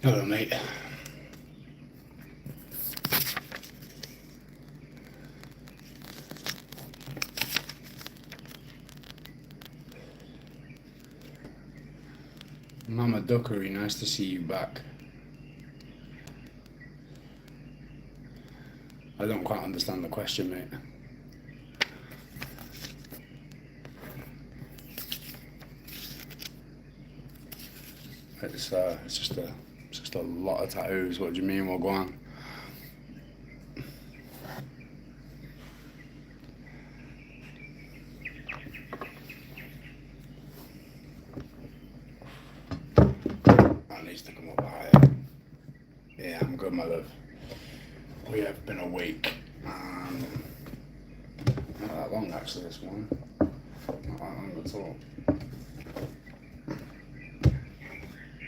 Hello, mate. Mama Duckery, nice to see you back. I don't quite understand the question, mate. It's just a lot of tattoos. What do you mean? Well, go on. That needs to come up higher. Yeah, I'm good, my love. We have been awake. Not that long, actually, this morning. Not that long at all.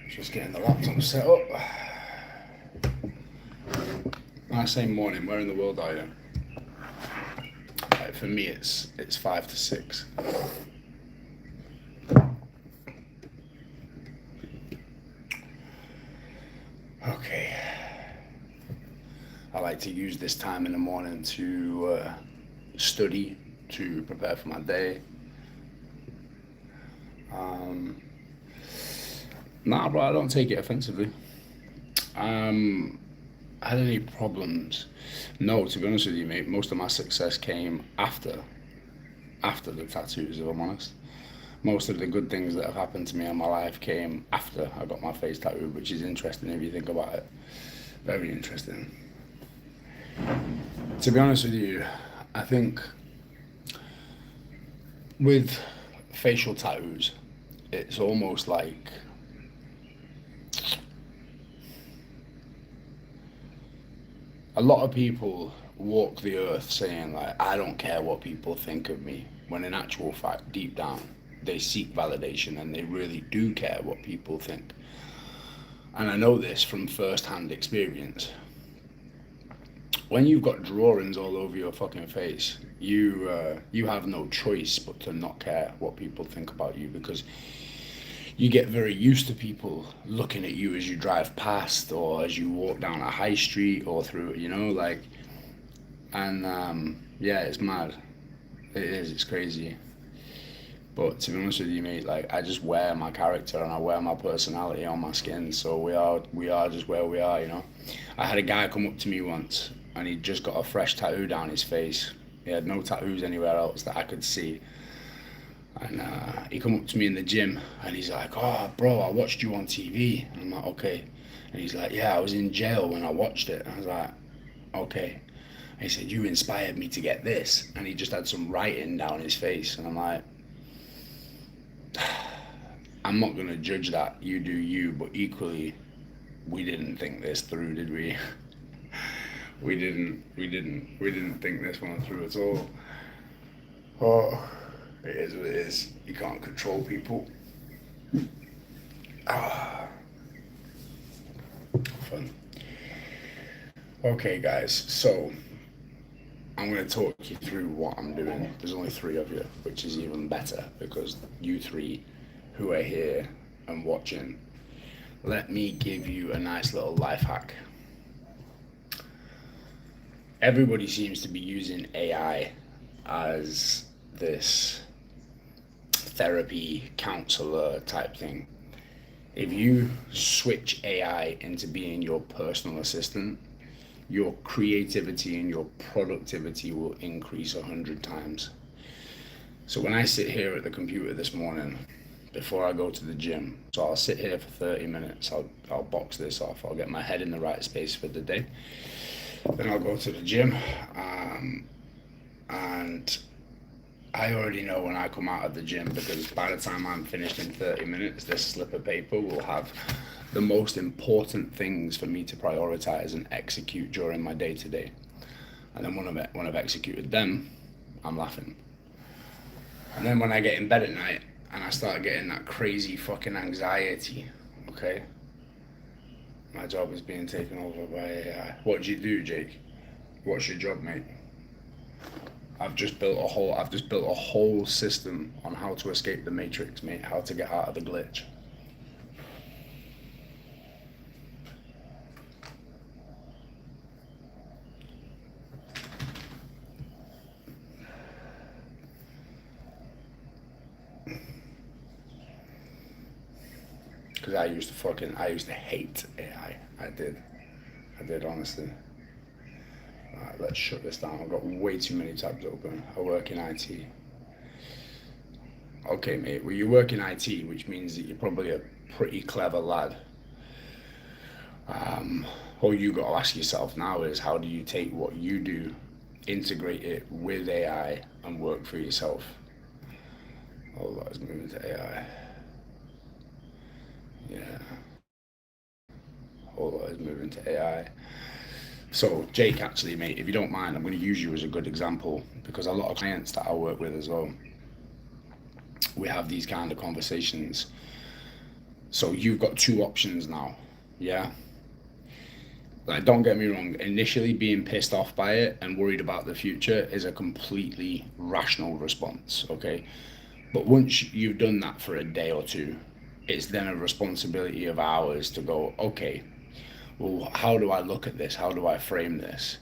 Just getting the laptop set up. When I say morning, where in the world are you? Like, for me, it's 5 to 6. Okay. I like to use this time in the morning to study, to prepare for my day. Nah, bro, I don't take it offensively. Had any problems? No, to be honest with you, mate. Most of my success came after the tattoos, if I'm honest. Most of the good things that have happened to me in my life came after I got my face tattooed, which is interesting if you think about it. Very interesting. To be honest with you, I think with facial tattoos, it's almost like a lot of people walk the earth saying like, I don't care what people think of me, when in actual fact, deep down, they seek validation and they really do care what people think. And I know this from first-hand experience. When you've got drawings all over your fucking face, you have no choice but to not care what people think about you, because you get very used to people looking at you as you drive past or as you walk down a high street or through, like, and yeah, it's mad. It is, it's crazy. But to be honest with you, mate, like, I just wear my character and I wear my personality on my skin. So we are just where we are. I had a guy come up to me once and he'd just got a fresh tattoo down his face. He had no tattoos anywhere else that I could see. And he come up to me in the gym and he's like, "Oh, bro, I watched you on TV." And I'm like, "Okay." And he's like, "Yeah, I was in jail when I watched it." And I was like, "Okay." And he said, "You inspired me to get this." And he just had some writing down his face. And I'm like, I'm not going to judge that. You do you. But equally, we didn't think this through, did we? We didn't think this one through at all. Oh, it is what it is. You can't control people. Ah, fun. Okay, guys, so I'm going to talk you through what I'm doing. There's only 3 of you, which is even better, because you 3 who are here and watching, let me give you a nice little life hack. Everybody seems to be using AI as this therapy counselor type thing. If you switch AI into being your personal assistant, your creativity and your productivity will increase 100 times. So when I sit here at the computer this morning, before I go to the gym, so I'll sit here for 30 minutes, I'll box this off, I'll get my head in the right space for the day. Then I'll go to the gym, and I already know when I come out of the gym, because by the time I'm finished in 30 minutes, this slip of paper will have the most important things for me to prioritize and execute during my day to day. And then when I've executed them, I'm laughing. And then when I get in bed at night and I start getting that crazy fucking anxiety, okay, my job is being taken over by AI. What do you do, Jake? What's your job, mate? I've just built a whole system on how to escape the matrix, mate. How to get out of the glitch. because I used to hate AI. I did honestly. Alright, let's shut this down. I've got way too many tabs open. I work in IT. Okay, mate. Well, you work in IT, which means that you're probably a pretty clever lad. Um, all you got to ask yourself now is how do you take what you do, integrate it with AI, and work for yourself? Oh, let's move into AI. Yeah. Oh, let's move into AI. So, Jake, actually, mate, if you don't mind, I'm going to use you as a good example because a lot of clients that I work with as well, we have these kind of conversations. So, you've got two options now. Yeah. Like, don't get me wrong, initially being pissed off by it and worried about the future is a completely rational response, okay? But once you've done that for a day or two, it's then a responsibility of ours to go, okay, well, how do I look at this? How do I frame this?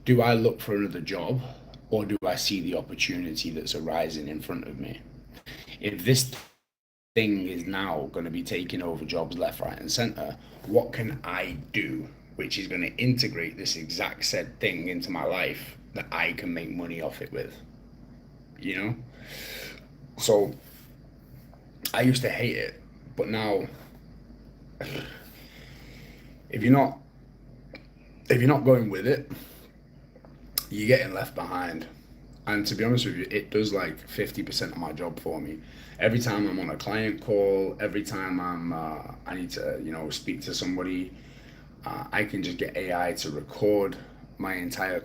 Do I look for another job or do I see the opportunity that's arising in front of me? If this thing is now going to be taking over jobs left, right, and center, what can I do which is going to integrate this exact said thing into my life that I can make money off it with? You know? So I used to hate it, but now if you're not going with it, you're getting left behind. And to be honest with you, it does like 50% of my job for me. Every time I'm on a client call, every time I need to speak to somebody, I can just get AI to record my entire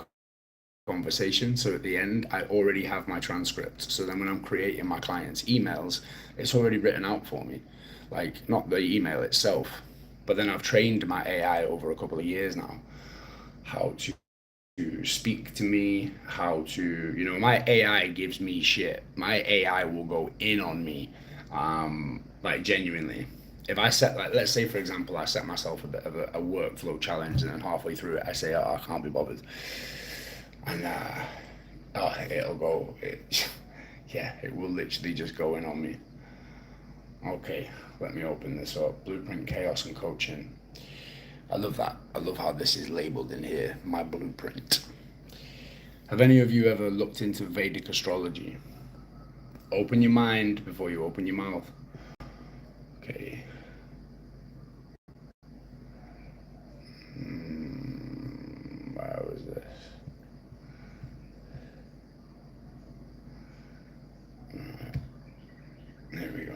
conversation. So at the end, I already have my transcript. So then when I'm creating my clients' emails, it's already written out for me. Like, not the email itself, but then I've trained my AI over a couple of years now how to speak to me, how to, my AI gives me shit. My AI will go in on me, like genuinely. If I set, like, let's say for example, I set myself a bit of a workflow challenge and then halfway through it, I say, oh, I can't be bothered. And, it'll go, yeah, it will literally just go in on me. Okay, let me open this up. Blueprint, Chaos, and Coaching. I love that. I love how this is labeled in here, my blueprint. Have any of you ever looked into Vedic astrology? Open your mind before you open your mouth. Okay. Where was this? There we go.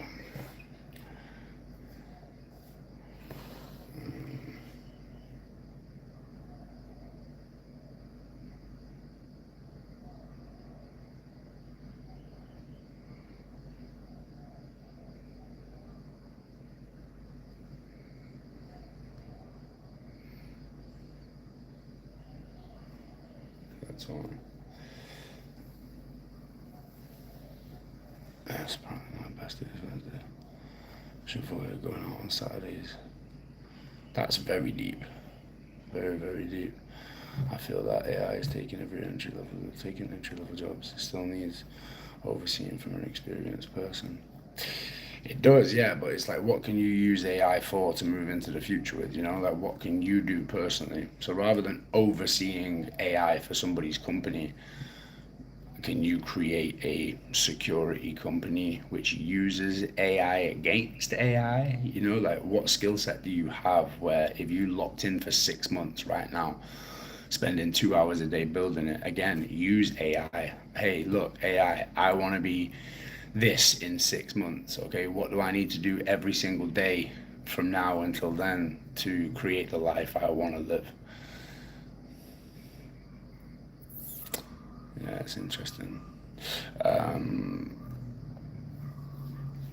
That's all. That's probably my best advantage. Should avoid going out on Saturdays. That's very deep. Very, very deep. I feel that AI is taking entry level jobs. It still needs overseeing from an experienced person. It does, yeah, but it's like, what can you use AI for to move into the future with? Like, what can you do personally? So rather than overseeing AI for somebody's company, can you create a security company which uses AI against AI? Like, what skill set do you have where if you locked in for 6 months right now, spending 2 hours a day building it, again, use AI. Hey, look, AI, I want to be this in 6 months. Okay, what do I need to do every single day from now until then to create the life I want to live? Yeah, it's interesting.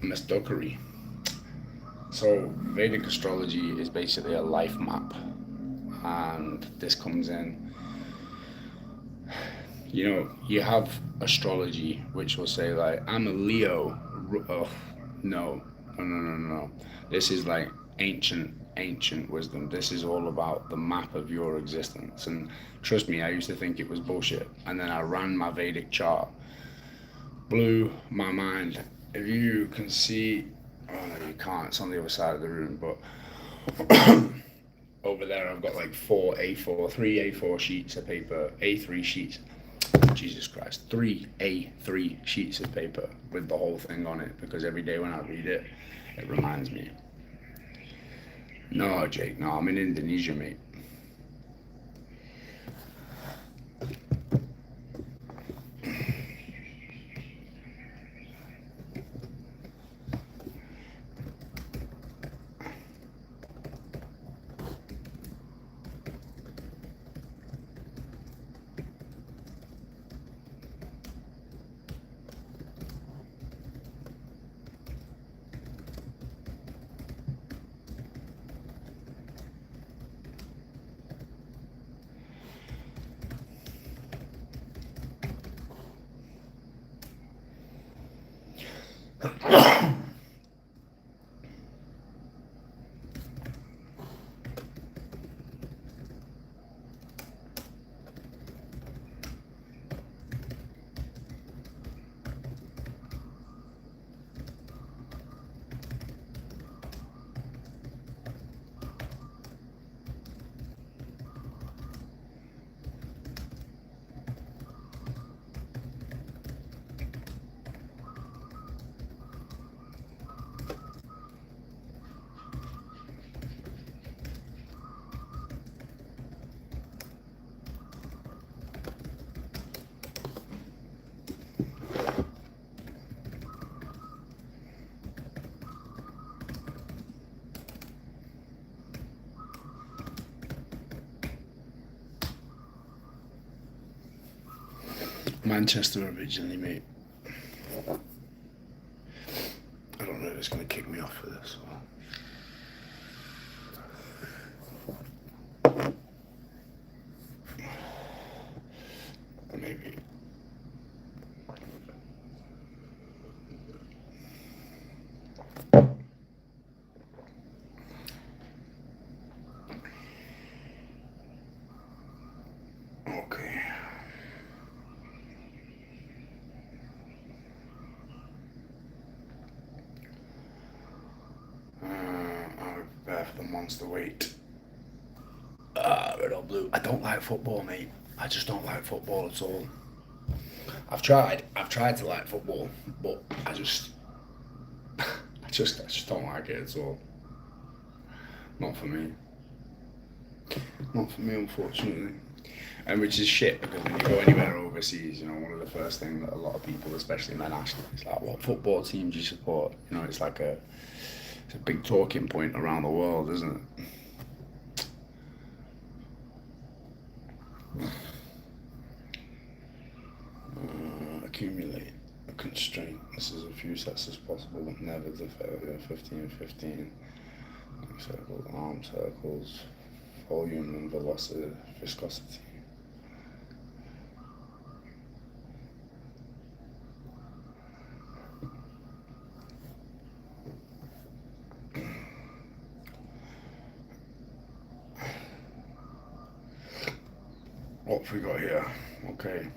Mastokari. So Vedic astrology is basically a life map, and this comes in. You have astrology, which will say like, I'm a Leo. Oh, no, no, no, no, no. This is like ancient wisdom. This is all about the map of your existence. And trust me, I used to think it was bullshit. And then I ran my Vedic chart. Blew my mind. If you can see Oh no, you can't. It's on the other side of the room. But over there, I've got like three A4 sheets of paper, A3 sheets. Jesus Christ, three A3 sheets of paper with the whole thing on it, because every day when I read it, it reminds me. No, Jake, no, I'm in Indonesia, mate. Manchester originally, mate. I don't know if it's going to kick me off for this. Or maybe. Okay. I'll prepare for the monster weight. Red or blue. I don't like football, mate. I just don't like football at all. I've tried. I've tried to like football, but I just don't like it at all. Not for me. Not for me, unfortunately. And which is shit, because when you go anywhere overseas, one of the first things that a lot of people, especially men, ask is like, what football team do you support? It's like it's a big talking point around the world, isn't it? Accumulate a constraint. This is a few sets as possible, but never the 15-15. Circles, arm circles, volume and velocity, viscosity. What have we got here? Okay.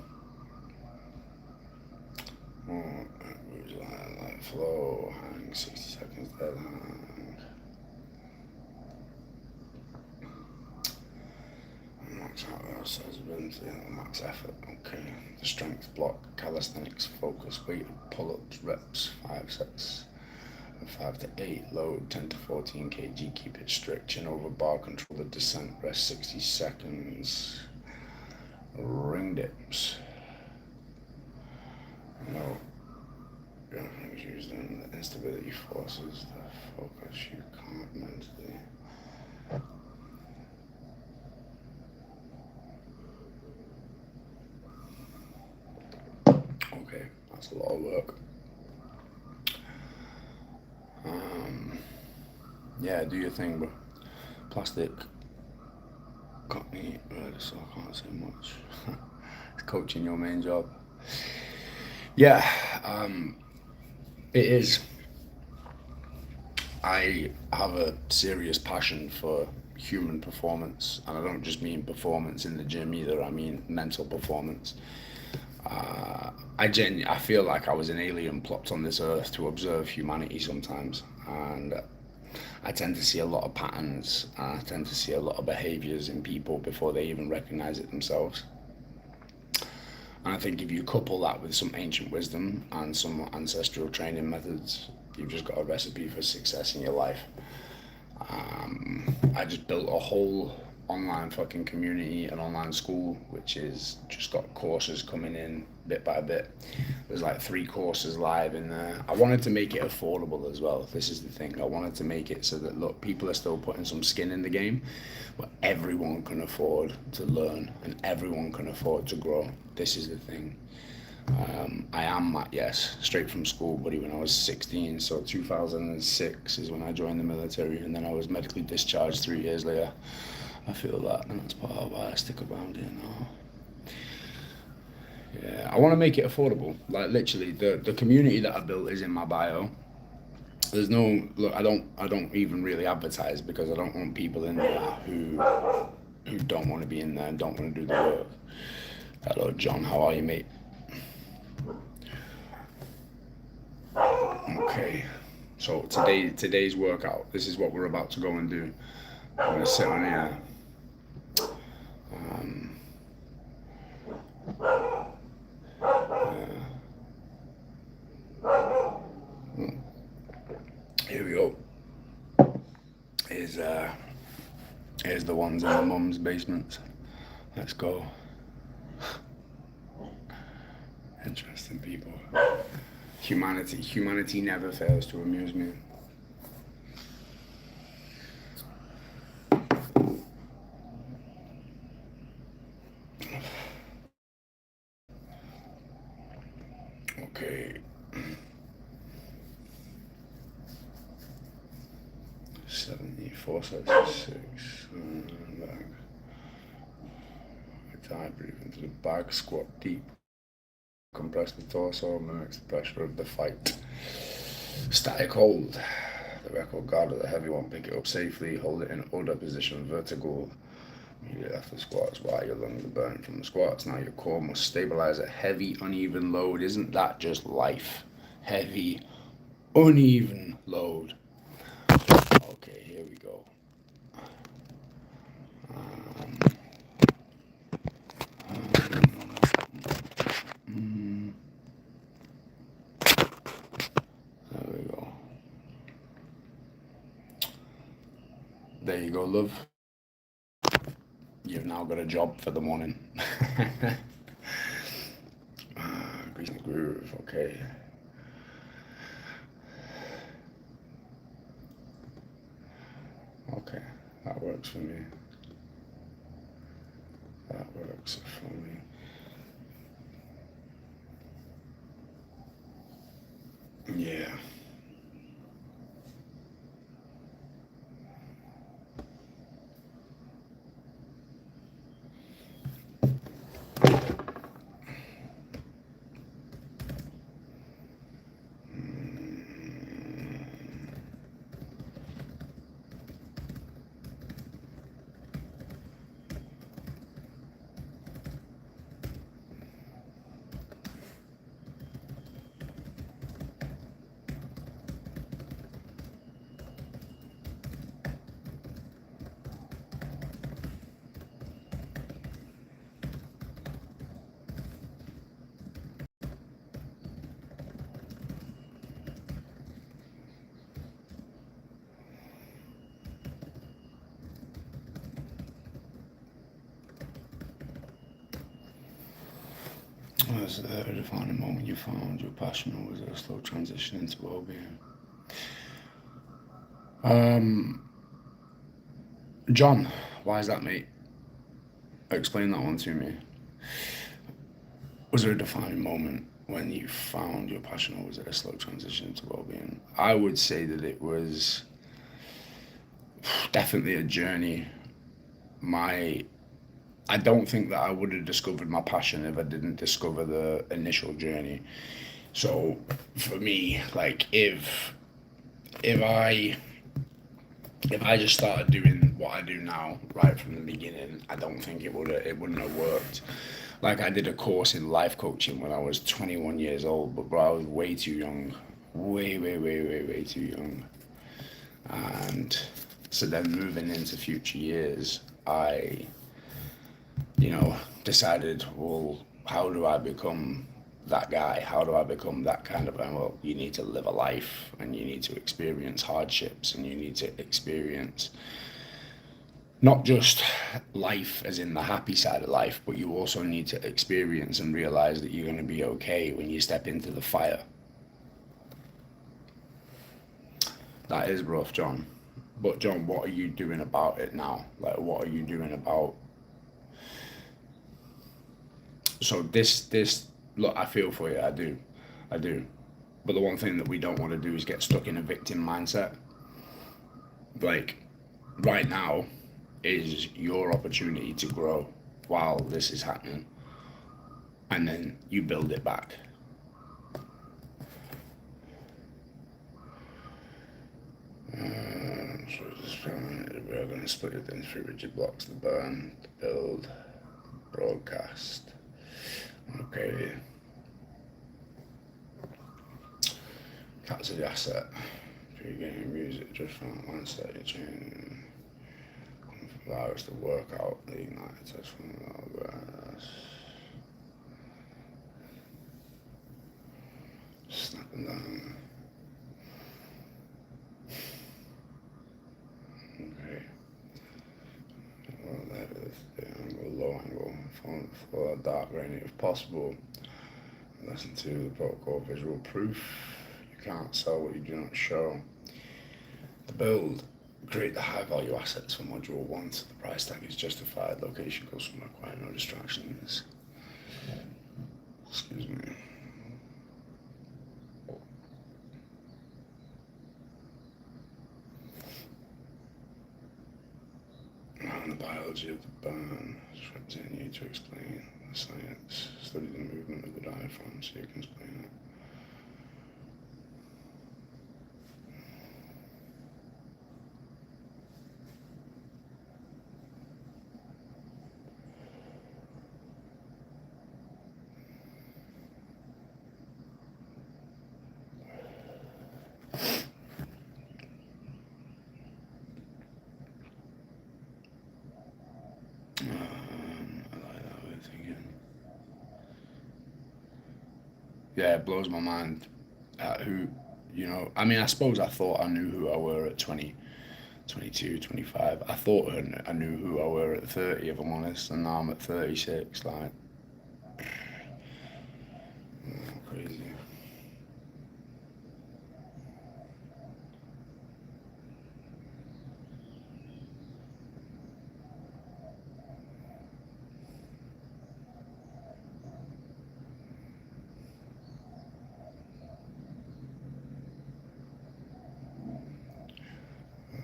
Light flow, hang 60 seconds dead hang. Max accessibility, max effort. Okay. The strength block, calisthenics, focus, weight, pull-ups, reps, 5 sets. 5 to 8, load 10 to 14 kg, keep it strict, chin over bar, control the descent, rest 60 seconds. Ring dips. No. Things used in the instability forces the focus you can't mentally. Okay, that's a lot of work. Yeah, do your thing, bro. Plastic. Cockney, so I can't say much. It's coaching your main job. Yeah, it is. I have a serious passion for human performance, and I don't just mean performance in the gym either. I mean mental performance. I feel like I was an alien plopped on this earth to observe humanity sometimes. and I tend to see a lot of patterns. I tend to see a lot of behaviors in people before they even recognize it themselves. And I think if you couple that with some ancient wisdom and some ancestral training methods, you've just got a recipe for success in your life. I just built a whole online fucking community, an online school, which is just got courses coming in bit by bit. There's like 3 courses live in there. I wanted to make it affordable as well. This is the thing. I wanted to make it so that, look, people are still putting some skin in the game, but everyone can afford to learn and everyone can afford to grow. This is the thing. I am Matt Yes, straight from school, buddy, when I was 16. So 2006 is when I joined the military, and then I was medically discharged 3 years later. I feel that, and that's part of why I stick around here now. Yeah, I want to make it affordable. Like literally, the community that I built is in my bio. There's no look. I don't even really advertise because I don't want people in there who don't want to be in there and don't want to do the work. Hello, John. How are you, mate? Okay. So today's workout. This is what we're about to go and do. I'm gonna sit on here. Here we go. Here's the ones in the mum's basement. Let's go. Interesting people. Humanity never fails to amuse me. Okay. 74, 76. Back. Tight, breathe into the back, squat deep. Compress the torso, mimics the pressure of the fight. Static hold. The record guard of the heavy one, pick it up safely, hold it in order position, vertical. Immediately after squats, while your lungs are burning from the squats. Now your core must stabilize a heavy, uneven load. Isn't that just life? Heavy, uneven load. Okay, here we go. There we go. There you go, love. You've now got a job for the morning. Greasing the groove, okay. Okay, that works for me. That works for me. Yeah. Was there a defining moment you found your passion, or was it a slow transition into well-being? John, why is that, mate? Explain that one to me. Was there a defining moment when you found your passion, or was it a slow transition into well-being? I would say that it was definitely a journey. I don't think that I would have discovered my passion if I didn't discover the initial journey. So for me, like if I just started doing what I do now right from the beginning, I don't think it wouldn't have worked. Like I did a course in life coaching when I was 21 years old, but bro, I was way too young, way too young. And so then moving into future years, I, decided, well, how do I become that guy? How do I become that kind of guy? Well, you need to live a life, and you need to experience hardships, and you need to experience not just life as in the happy side of life, but you also need to experience and realize that you're going to be okay when you step into the fire. That is rough, John. But John, what are you doing about it now? Like, what are you doing about? So this look, I feel for you. I do. But the one thing that we don't want to do is get stuck in a victim mindset. Like, right now is your opportunity to grow while this is happening, and then you build it back. So we're going to split it into 3 rigid blocks: the burn, the build, the broadcast. Okay. Cats are the asset. If you're getting music just from that mindset, you're changing the virus to work out the ignited test from the virus. Snapping down. Okay. Well, that is the angle, low angle. For dark gradient if possible. Lesson 2, the protocol visual proof. You can't sell what you do not show. The build. Create the high value assets for module 1 so the price tag is justified. Location goes somewhere quiet, no distractions. Excuse me. And the biology of the burn. Continue to explain the science. Study the movement of the diaphragm so you can explain it. I like that way of thinking. Yeah, it blows my mind at who, I mean, I suppose I thought I knew who I were at 20, 22, 25. I thought I knew who I were at 30, if I'm honest, and now I'm at 36, like, crazy.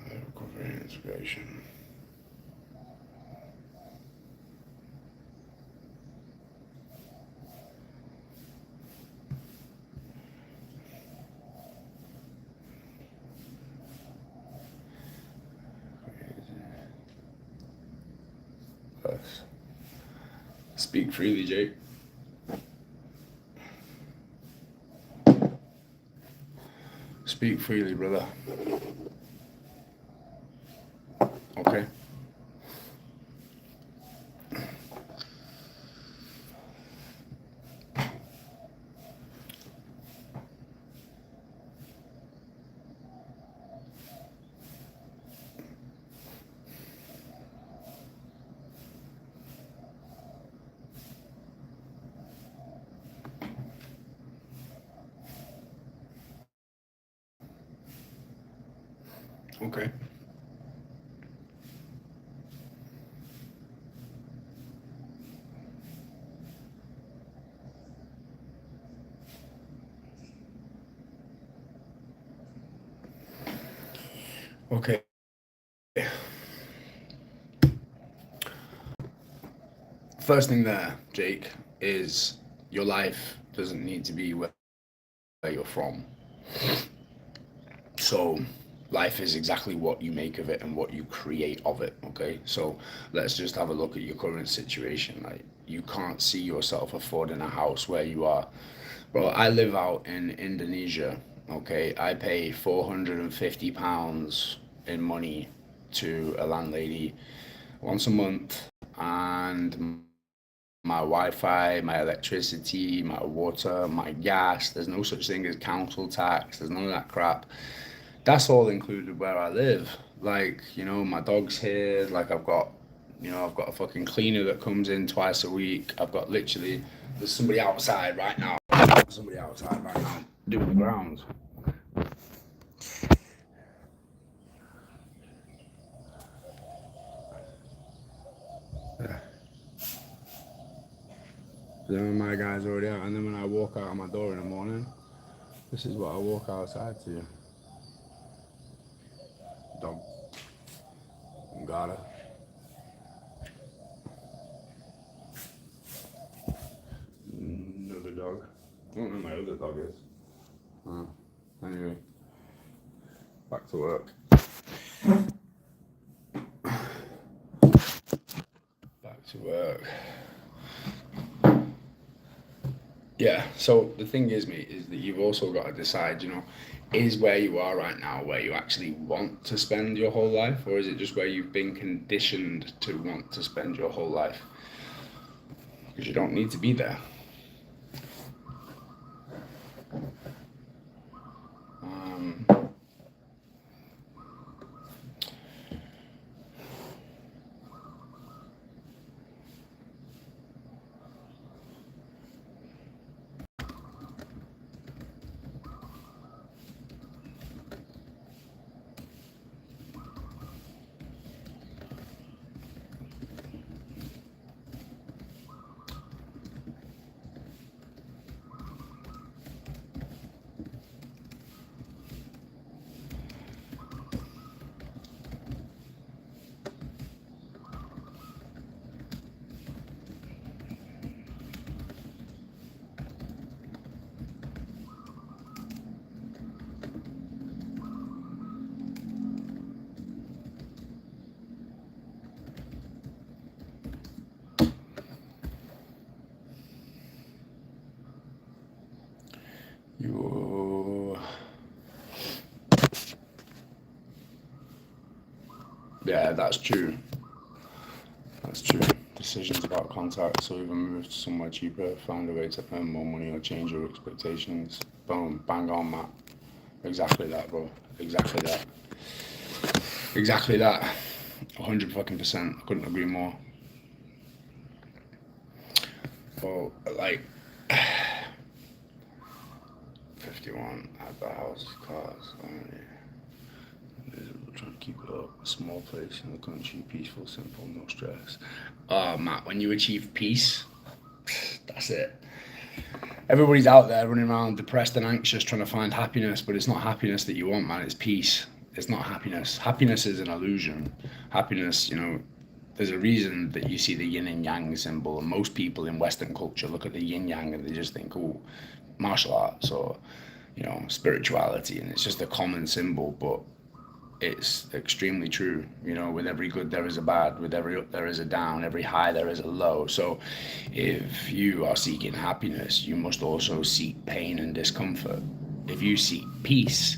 Recovery and integration. Yes. Speak freely, Jake. Speak freely, brother. Okay. Okay. Okay. First thing there, Jake, is your life doesn't need to be where you're from. So life is exactly what you make of it and what you create of it. Okay, so let's just have a look at your current situation. Like, you can't see yourself affording a house where you are. Well, I live out in Indonesia, Okay, I pay £450 in money to a landlady once a month, and my Wi-Fi, my electricity, my water, my gas. There's no such thing as council tax. There's none of that crap. That's all included where I live. Like, my dog's here. Like, I've got a fucking cleaner that comes in twice a week. I've got literally, there's somebody outside right now. Somebody outside right now doing the grounds. Yeah. Then my guy's already out, and then when I walk out of my door in the morning, this is what I walk outside to. Dog. Got her. Another dog. I don't know where my other dog is. Anyway, back to work. Back to work. Yeah, so the thing is, mate, is that you've also got to decide, is where you are right now where you actually want to spend your whole life, or is it just where you've been conditioned to want to spend your whole life? Because you don't need to be there. Yeah, that's true. That's true. Decisions about contacts, so either move to somewhere cheaper, find a way to earn more money, or change your expectations. Boom, bang on, Matt. Exactly that, bro. Exactly that. Exactly that. 100%. I couldn't agree more. Well, like 51 at the house, cars. Trying to keep it up. A small place in the country, peaceful, simple, no stress. Matt, when you achieve peace, that's it. Everybody's out there running around depressed and anxious trying to find happiness, but it's not happiness that you want, man. It's peace. It's not happiness. Happiness is an illusion. Happiness, there's a reason that you see the yin and yang symbol, and most people in Western culture look at the yin yang and they just think, oh, martial arts or, spirituality, and it's just a common symbol, but it's extremely true. With every good there is a bad, with every up there is a down, every high there is a low. So if you are seeking happiness, you must also seek pain and discomfort. If you seek peace,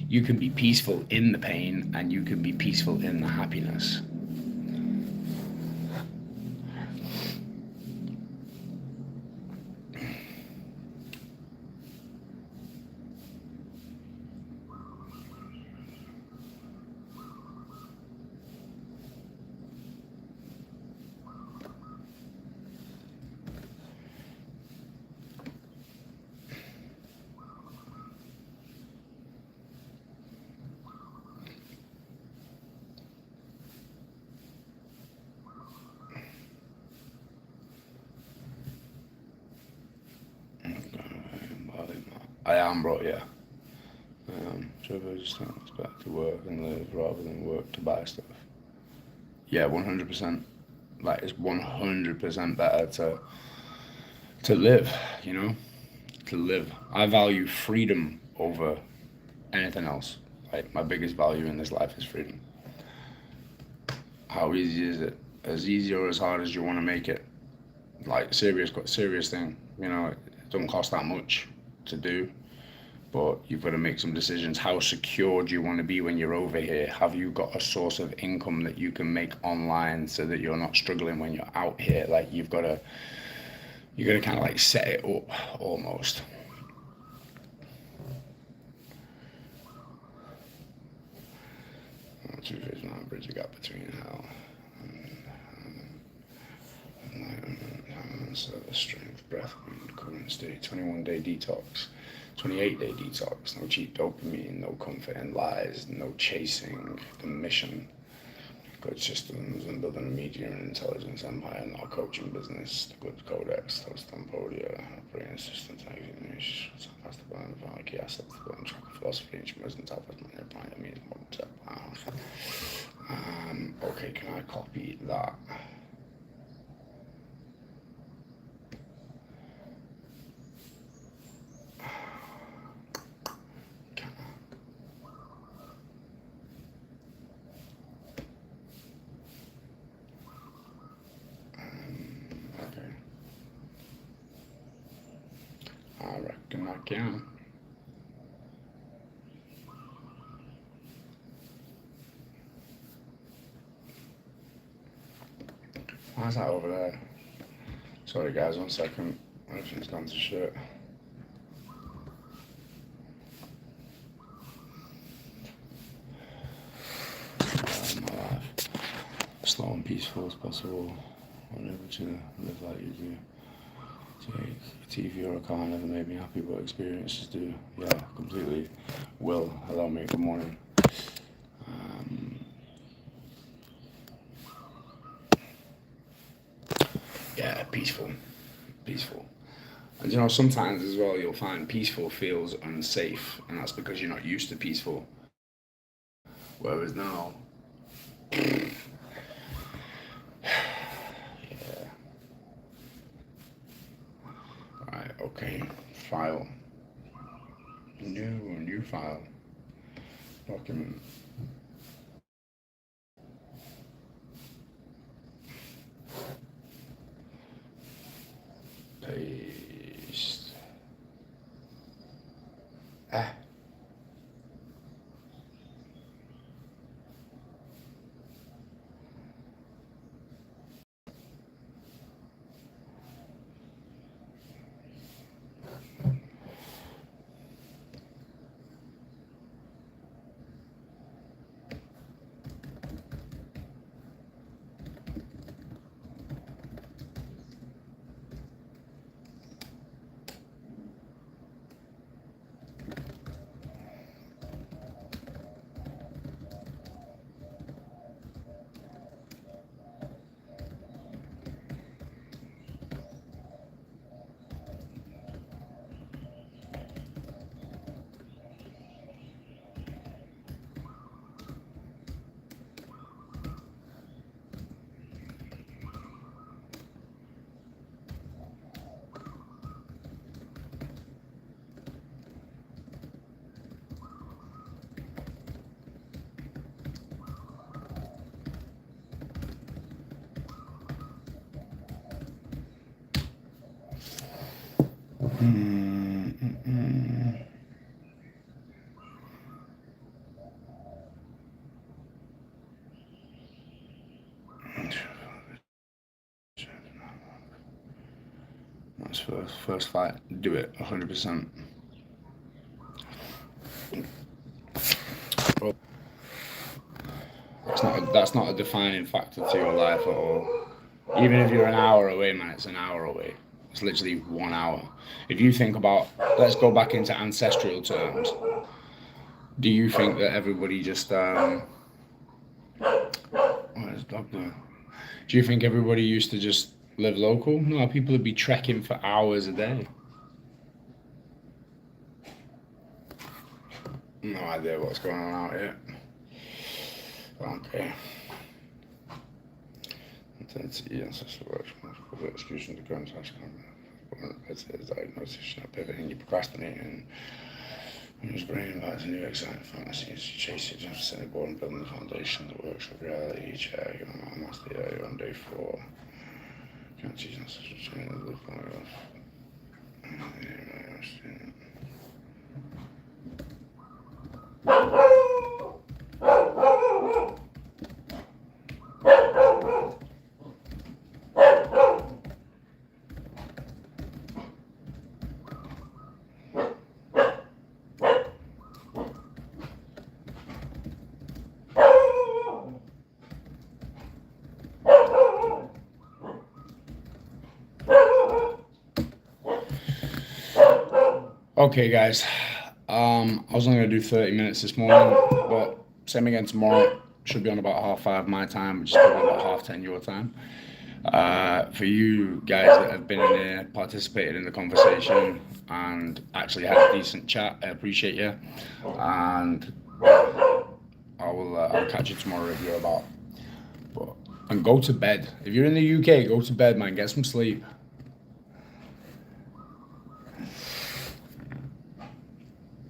you can be peaceful in the pain and you can be peaceful in the happiness. I am, bro, yeah. Trevor just thinks back to work and live rather than work to buy stuff. Yeah, 100%. Like, it's 100% better to live, to live. I value freedom over anything else. Like, my biggest value in this life is freedom. How easy is it? As easy or as hard as you want to make it. Like, serious thing. It don't cost that much to do. but you've got to make some decisions. How secure do you want to be when you're over here? Have you got a source of income that you can make online so that you're not struggling when you're out here? Like you got to kind of like set it up almost. Truth is not bridge a gap between hell and enlightenment, so the strength, breath, and current state. 21-day detox. 28-day detox, no cheap dopamine, no comfort in lies, no chasing the mission, good systems, and building a media and intelligence empire, not a coaching business, the good codex, toast on podia, operating systems, past the burn, key assets, the burn, track of philosophy, instruments, and top of my plan, that means one step. Okay, can I copy that? I reckon I can. Why's that over there? Sorry guys, 1 second. Everything's gone to shit. My life. Slow and peaceful as possible. Unable to live like you do. Take TV or a car never made me happy, but experiences do. Yeah, completely. Will, hello mate, good morning. Yeah, peaceful. And you know, sometimes as well, you'll find peaceful feels unsafe, and that's because you're not used to peaceful. Whereas now, yeah. Alright, okay. File. New file. Document. Paste. That's first fight. Do it 100%. That's not a defining factor to your life at all. Even if you're an hour away, man, it's an hour away. It's literally 1 hour. If you think about, let's go back into ancestral terms. Do you think that everybody just where's dog now? Do you think everybody used to just live local? No, people would be trekking for hours a day. No idea what's going on out here. Okay. Intensity, ancestral work, execution, the current task. It's diagnosis, pivoting, you procrastinating. When his brain invites a new exciting fantasy, you chase it, just setting board and building the foundation that works with reality. Each year, you're master, you're on day 4. Can't choose ancestral training, live long enough. Okay, guys. I was only gonna do 30 minutes this morning, but same again tomorrow. Should be on about 5:30 my time, which is probably about 10:30 your time. For you guys that have been in there, participated in the conversation, and actually had a decent chat, I appreciate you. And I'll catch you tomorrow if you're about. And go to bed. If you're in the UK, go to bed, man. Get some sleep.